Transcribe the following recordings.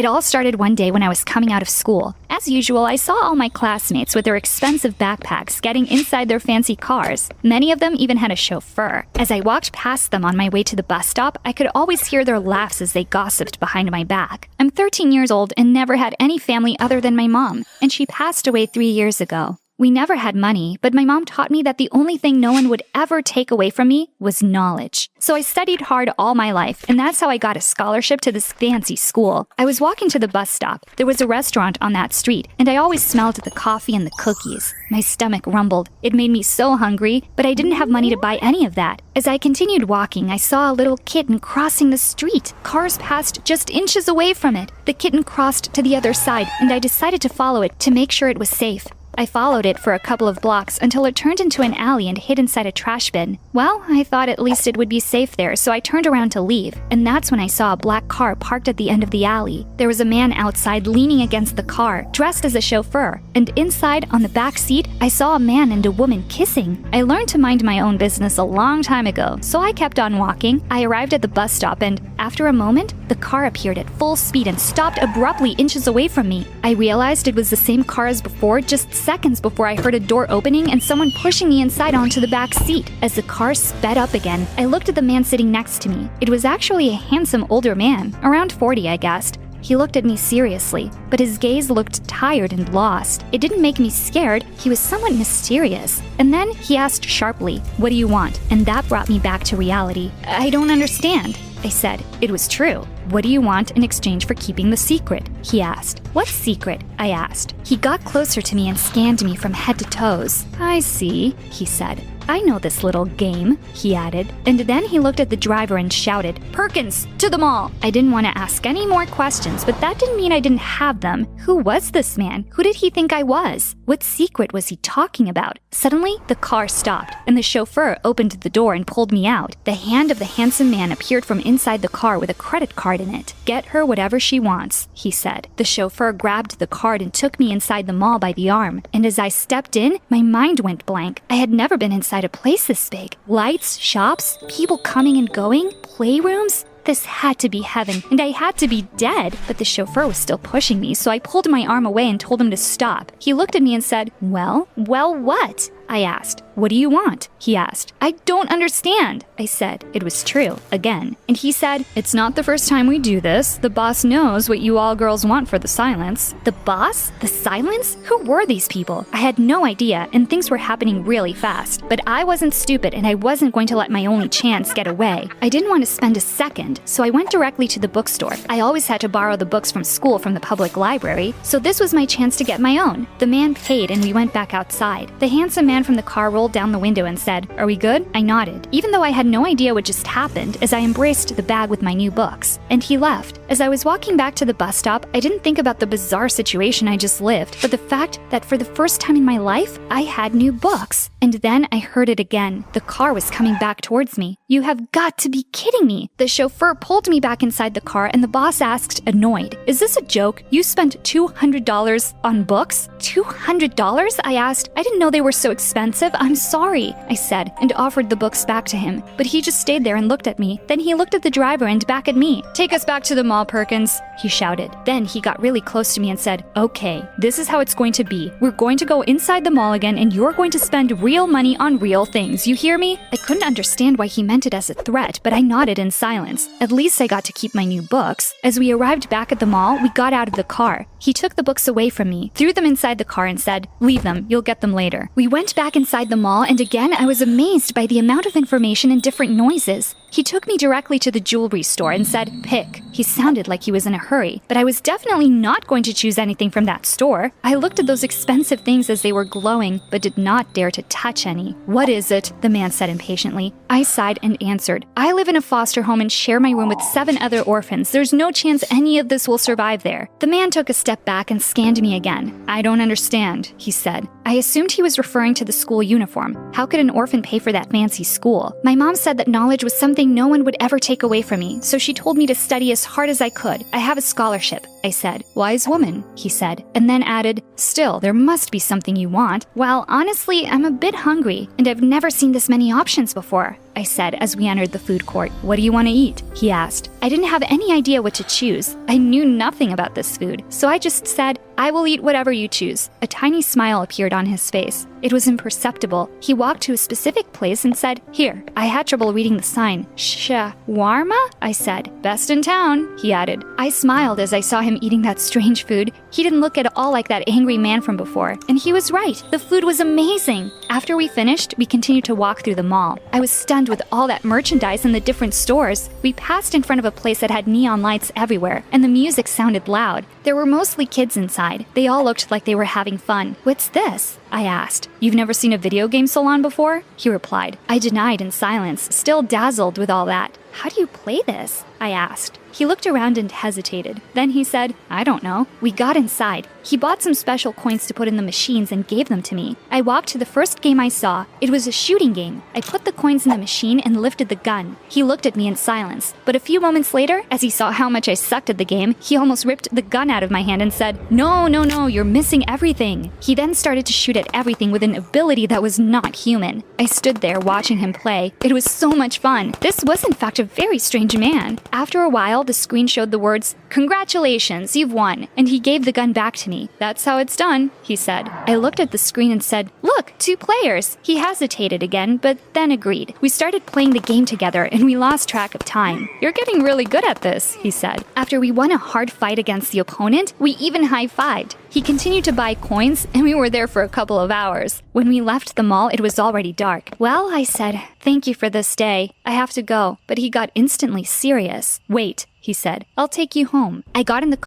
It all started one day when I was coming out of school. As usual, I saw all my classmates with their expensive backpacks getting inside their fancy cars. Many of them even had a chauffeur. As I walked past them on my way to the bus stop, I could always hear their laughs as they gossiped behind my back. I'm 13 years old and never had any family other than my mom, and she passed away 3 years ago. We never had money, but my mom taught me that the only thing no one would ever take away from me was knowledge. So I studied hard all my life, and that's how I got a scholarship to this fancy school. I was walking to the bus stop. There was a restaurant on that street, and I always smelled the coffee and the cookies. My stomach rumbled. It made me so hungry, but I didn't have money to buy any of that. As I continued walking, I saw a little kitten crossing the street. Cars passed just inches away from it. The kitten crossed to the other side, and I decided to follow it to make sure it was safe. I followed it for a couple of blocks until it turned into an alley and hid inside a trash bin. Well, I thought at least it would be safe there, so I turned around to leave, and that's when I saw a black car parked at the end of the alley. There was a man outside leaning against the car, dressed as a chauffeur, and inside, on the back seat, I saw a man and a woman kissing. I learned to mind my own business a long time ago, so I kept on walking. I arrived at the bus stop, and after a moment, the car appeared at full speed and stopped abruptly inches away from me. I realized it was the same car as before, just seconds before I heard a door opening and someone pushing me inside onto the back seat. As the car sped up again, I looked at the man sitting next to me. It was actually a handsome older man, around 40 I guessed. He looked at me seriously, but his gaze looked tired and lost. It didn't make me scared, he was somewhat mysterious. And then he asked sharply, "What do you want?" And that brought me back to reality. "I don't understand," I said. It was true. "What do you want in exchange for keeping the secret?" he asked. "What secret?" I asked. He got closer to me and scanned me from head to toes. "I see," he said. "I know this little game," he added. And then he looked at the driver and shouted, "Perkins, to the mall!" I didn't want to ask any more questions, but that didn't mean I didn't have them. Who was this man? Who did he think I was? What secret was he talking about? Suddenly, the car stopped, and the chauffeur opened the door and pulled me out. The hand of the handsome man appeared from inside the car with a credit card in it. "Get her whatever she wants," he said. The chauffeur grabbed the card and took me inside the mall by the arm. And as I stepped in, my mind went blank. I had never been inside a place this big. Lights, shops, people coming and going, playrooms. This had to be heaven, and I had to be dead. But the chauffeur was still pushing me, so I pulled my arm away and told him to stop. He looked at me and said, Well, what?" I asked. "What do you want?" he asked. "I don't understand," I said. It was true, again. And he said, "It's not the first time we do this. The boss knows what you all girls want for the silence." The boss? The silence? Who were these people? I had no idea, and things were happening really fast. But I wasn't stupid, and I wasn't going to let my only chance get away. I didn't want to spend a second, so I went directly to the bookstore. I always had to borrow the books from school from the public library, so this was my chance to get my own. The man paid, and we went back outside. The handsome man from the car rolled down the window and said, "Are we good?" I nodded, even though I had no idea what just happened, as I embraced the bag with my new books. And he left. As I was walking back to the bus stop, I didn't think about the bizarre situation I just lived, but the fact that for the first time in my life, I had new books. And then I heard it again. The car was coming back towards me. "You have got to be kidding me!" The chauffeur pulled me back inside the car, and the boss asked, annoyed, "Is this a joke? You spent $200 on books?" $200? I asked. "I didn't know they were so expensive. I'm sorry," I said, and offered the books back to him. But he just stayed there and looked at me. Then he looked at the driver and back at me. "Take us back to the mall, Perkins," he shouted. Then he got really close to me and said, "Okay, this is how it's going to be. We're going to go inside the mall again, and you're going to spend real money on real things. You hear me?" I couldn't understand why he meant it as a threat, but I nodded in silence. At least I got to keep my new books. As we arrived back at the mall, we got out of the car. He took the books away from me, threw them inside the car, and said, "Leave them. You'll get them later." We went back inside the mall, and again I was amazed by the amount of information and different noises. He took me directly to the jewelry store and said, "Pick." He sounded like he was in a hurry, but I was definitely not going to choose anything from that store. I looked at those expensive things as they were glowing, but did not dare to touch any. "What is it?" the man said impatiently. I sighed and answered, "I live in a foster home and share my room with 7 other orphans. There's no chance any of this will survive there." The man took a step back and scanned me again. "I don't understand," he said. I assumed he was referring to the school uniform. How could an orphan pay for that fancy school? My mom said that knowledge was something no one would ever take away from me, so she told me to study as hard as I could. "I have a scholarship," I said. "Wise woman," he said, and then added, "Still, there must be something you want." "Well, honestly, I'm a bit hungry, and I've never seen this many options before," I I said as we entered the food court. What do you want to eat? He asked. I didn't have any idea what to choose. I knew nothing about this food, so I just said, I will eat whatever you choose. A tiny smile appeared on his face. It was imperceptible. He walked to a specific place and said, Here. I had trouble reading the sign. Shawarma? I said. Best in town, he added. I smiled as I saw him eating that strange food. He didn't look at all like that angry man from before, and he was right. The food was amazing. After we finished, we continued to walk through the mall. I was stunned with all that merchandise in the different stores. We passed in front of a place that had neon lights everywhere, and the music sounded loud. There were mostly kids inside. They all looked like they were having fun. What's this? I asked. You've never seen a video game salon before? He replied. I denied in silence, still dazzled with all that. How do you play this? I asked. He looked around and hesitated. Then he said, I don't know. We got inside. He bought some special coins to put in the machines and gave them to me. I walked to the first game I saw. It was a shooting game. I put the coins in the machine and lifted the gun. He looked at me in silence. But a few moments later, as he saw how much I sucked at the game, he almost ripped the gun out of my hand and said, No, you're missing everything. He then started to shoot at everything with an ability that was not human. I stood there watching him play. It was so much fun. This was in fact a very strange man. After a while, the screen showed the words, Congratulations, you've won, and he gave the gun back to me. That's how it's done, he said. I looked at the screen and said, Look, 2 players. He hesitated again, but then agreed. We started playing the game together, and we lost track of time. You're getting really good at this, he said. After we won a hard fight against the opponent, we even high-fived. He continued to buy coins, and we were there for a couple of hours. When we left the mall, it was already dark. Well, I said, thank you for this day. I have to go. But he got instantly serious. Wait, he said. I'll take you home. I got in the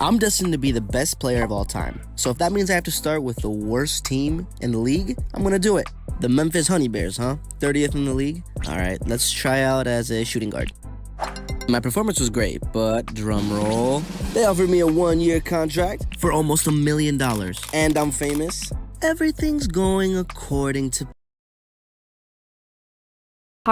I'm destined to be the best player of all time. So if that means I have to start with the worst team in the league, I'm gonna do it. The Memphis Honey Bears, huh? 30th in the league? Alright, let's try out as a shooting guard. My performance was great, but drumroll, they offered me a 1-year contract for almost $1 million. And I'm famous. Everything's going according to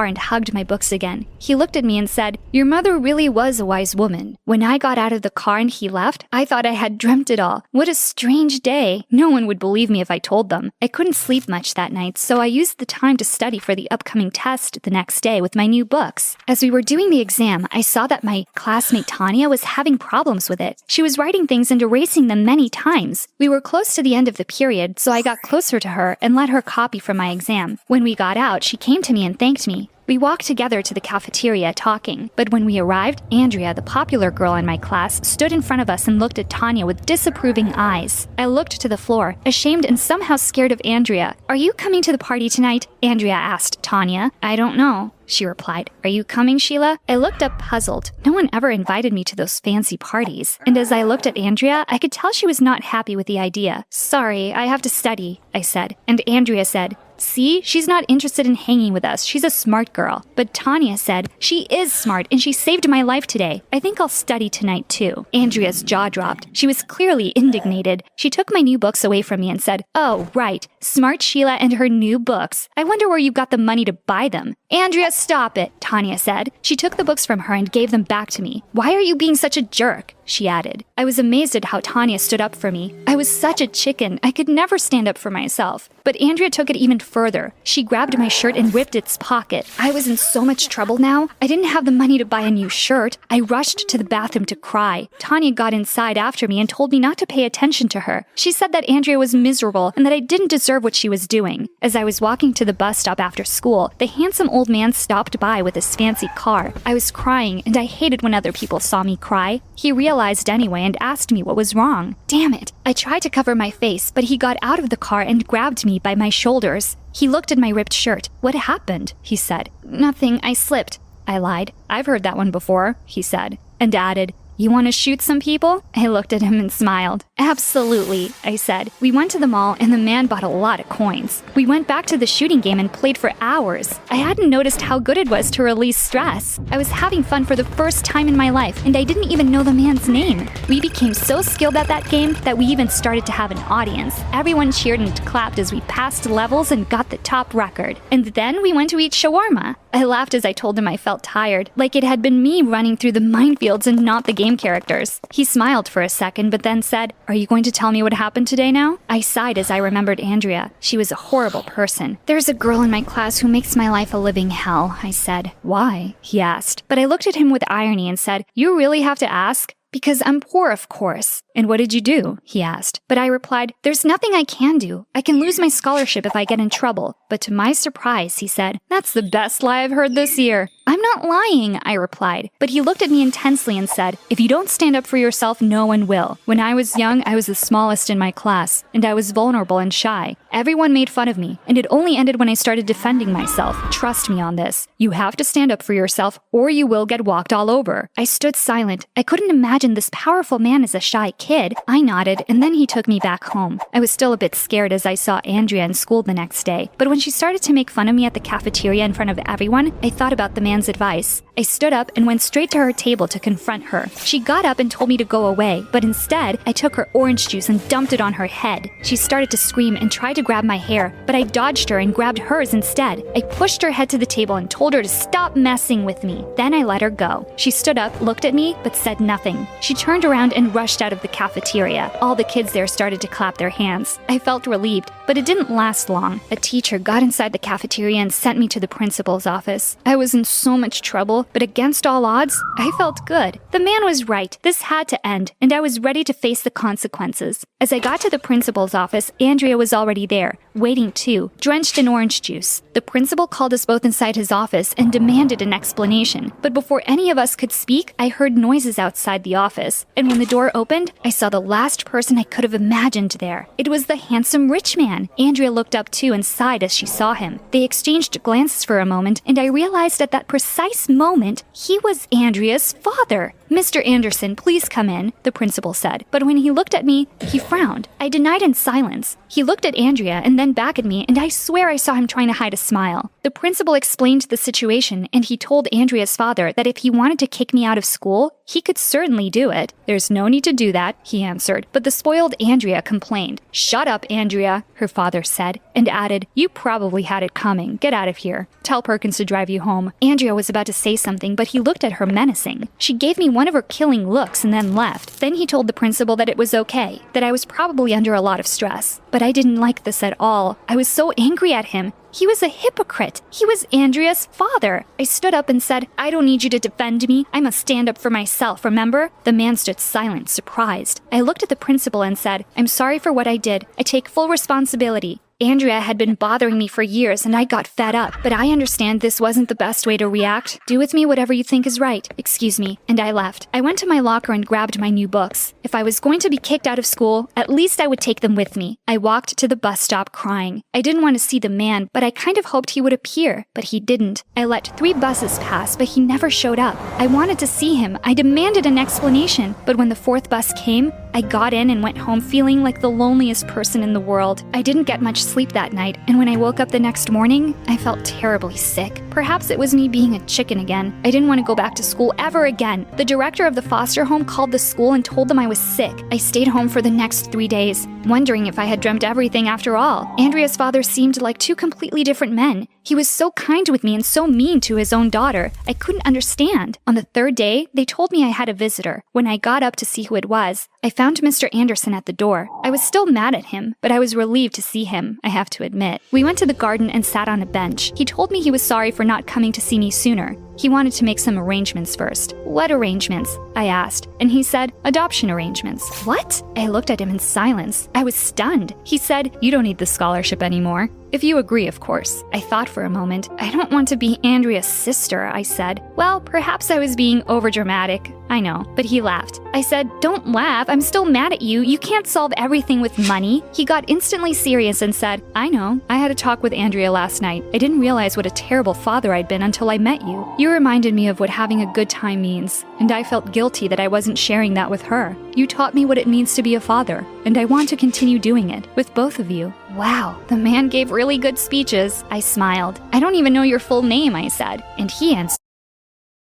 and hugged my books again. He looked at me and said, Your mother really was a wise woman. When I got out of the car and he left, I thought I had dreamt it all. What a strange day. No one would believe me if I told them. I couldn't sleep much that night, so I used the time to study for the upcoming test the next day with my new books. As we were doing the exam, I saw that my classmate Tanya was having problems with it. She was writing things and erasing them many times. We were close to the end of the period, so I got closer to her and let her copy from my exam. When we got out, she came to me and thanked me. We walked together to the cafeteria talking, but when we arrived, Andrea, the popular girl in my class, stood in front of us and looked at Tanya with disapproving eyes. I looked to the floor, ashamed and somehow scared of Andrea. Are you coming to the party tonight? Andrea asked Tanya. I don't know, she replied. Are you coming, Sheila? I looked up puzzled. No one ever invited me to those fancy parties. And as I looked at Andrea, I could tell she was not happy with the idea. Sorry, I have to study, I said. And Andrea said, See, she's not interested in hanging with us. She's a smart girl. But Tanya said, She is smart and she saved my life today. I think I'll study tonight too. Andrea's jaw dropped. She was clearly indignated. She took my new books away from me and said, Oh, right. Smart Sheila and her new books. I wonder where you got the money to buy them. Andrea, stop it, Tanya said. She took the books from her and gave them back to me. Why are you being such a jerk? She added. I was amazed at how Tanya stood up for me. I was such a chicken. I could never stand up for myself. But Andrea took it even further. She grabbed my shirt and ripped its pocket. I was in so much trouble now. I didn't have the money to buy a new shirt. I rushed to the bathroom to cry. Tanya got inside after me and told me not to pay attention to her. She said that Andrea was miserable and that I didn't deserve what she was doing. As I was walking to the bus stop after school, the handsome old man stopped by with his fancy car. I was crying and I hated when other people saw me cry. He realized anyway and asked me what was wrong. Damn it. I tried to cover my face, but he got out of the car and grabbed me by my shoulders. He looked at my ripped shirt. What happened? He said. Nothing, I slipped. I lied. I've heard that one before, he said, and added, You want to shoot some people? I looked at him and smiled. Absolutely, I said. We went to the mall and the man bought a lot of coins. We went back to the shooting game and played for hours. I hadn't noticed how good it was to release stress. I was having fun for the first time in my life and I didn't even know the man's name. We became so skilled at that game that we even started to have an audience. Everyone cheered and clapped as we passed levels and got the top record. And then we went to eat shawarma. I laughed as I told him I felt tired, like it had been me running through the minefields and not the game characters. He smiled for a second, but then said, "Are you going to tell me what happened today now?" I sighed as I remembered Andrea. She was a horrible person. "There's a girl in my class who makes my life a living hell," I said. "Why?" he asked. But I looked at him with irony and said, "You really have to ask? Because I'm poor, of course." "And what did you do?" he asked. But I replied, "There's nothing I can do. I can lose my scholarship if I get in trouble." But to my surprise, he said, "That's the best lie I've heard this year." "I'm not lying," I replied. But he looked at me intensely and said, "If you don't stand up for yourself, no one will. When I was young, I was the smallest in my class, and I was vulnerable and shy. Everyone made fun of me, and it only ended when I started defending myself. Trust me on this. You have to stand up for yourself, or you will get walked all over." I stood silent. I couldn't imagine this powerful man as a shy kid. I nodded, and then he took me back home. I was still a bit scared as I saw Andrea in school the next day, but when she started to make fun of me at the cafeteria in front of everyone, I thought about the man's advice. I stood up and went straight to her table to confront her. She got up and told me to go away, but instead, I took her orange juice and dumped it on her head. She started to scream and tried to grab my hair, but I dodged her and grabbed hers instead. I pushed her head to the table and told her to stop messing with me. Then I let her go. She stood up, looked at me, but said nothing. She turned around and rushed out of the cafeteria. All the kids there started to clap their hands. I felt relieved, but it didn't last long. A teacher got inside the cafeteria and sent me to the principal's office. I was in so much trouble, but against all odds, I felt good. The man was right. This had to end, and I was ready to face the consequences. As I got to the principal's office, Andrea was already there, waiting too, drenched in orange juice. The principal called us both inside his office and demanded an explanation. But before any of us could speak, I heard noises outside the office. And when the door opened, I saw the last person I could have imagined there. It was the handsome rich man. Andrea looked up too and sighed as she saw him. They exchanged glances for a moment, and I realized at that precise moment, he was Andrea's father. "Mr. Anderson, please come in," the principal said. But when he looked at me, he frowned. I denied in silence. He looked at Andrea and then back at me, and I swear I saw him trying to hide a smile. The principal explained the situation, and he told Andrea's father that if he wanted to kick me out of school, he could certainly do it. "There's no need to do that," he answered. But the spoiled Andrea complained. "Shut up, Andrea," her father said, and added, "You probably had it coming. Get out of here. Tell Perkins to drive you home." Andrea was about to say something, but he looked at her menacing. She gave me one of her killing looks and then left. Then he told the principal that it was okay, that I was probably under a lot of stress. But I didn't like this at all. I was so angry at him. He was a hypocrite. He was Andrea's father. I stood up and said, "I don't need you to defend me. I must stand up for myself, remember?" The man stood silent, surprised. I looked at the principal and said, "I'm sorry for what I did. I take full responsibility. Andrea had been bothering me for years and I got fed up, but I understand this wasn't the best way to react. Do with me whatever you think is right. Excuse me." And I left. I went to my locker and grabbed my new books. If I was going to be kicked out of school, at least I would take them with me. I walked to the bus stop crying. I didn't want to see the man, but I kind of hoped he would appear, but he didn't. I let 3 buses pass, but he never showed up. I wanted to see him. I demanded an explanation, but when the 4th bus came, I got in and went home feeling like the loneliest person in the world. I didn't get much sleep that night, and when I woke up the next morning, I felt terribly sick. Perhaps it was me being a chicken again. I didn't want to go back to school ever again. The director of the foster home called the school and told them I was sick. I stayed home for the next 3 days, wondering if I had dreamt everything after all. Andrea's father seemed like 2 completely different men. He was so kind with me and so mean to his own daughter. I couldn't understand. On the 3rd day, they told me I had a visitor. When I got up to see who it was, I found Mr. Anderson at the door. I was still mad at him, but I was relieved to see him, I have to admit. We went to the garden and sat on a bench. He told me he was sorry for not coming to see me sooner. He wanted to make some arrangements first. "What arrangements?" I asked, and he said, "Adoption arrangements." "What?" I looked at him in silence. I was stunned. He said, "You don't need the scholarship anymore. If you agree, of course." I thought for a moment. "I don't want to be Andrea's sister," I said. Well, perhaps I was being overdramatic. I know, but he laughed. I said, "Don't laugh. I'm still mad at you. You can't solve everything with money." He got instantly serious and said, "I know. I had a talk with Andrea last night. I didn't realize what a terrible father I'd been until I met you. You reminded me of what having a good time means, and I felt guilty that I wasn't sharing that with her. You taught me what it means to be a father, and I want to continue doing it with both of you." Wow, the man gave really good speeches. I smiled. "I don't even know your full name," I said. And he answered,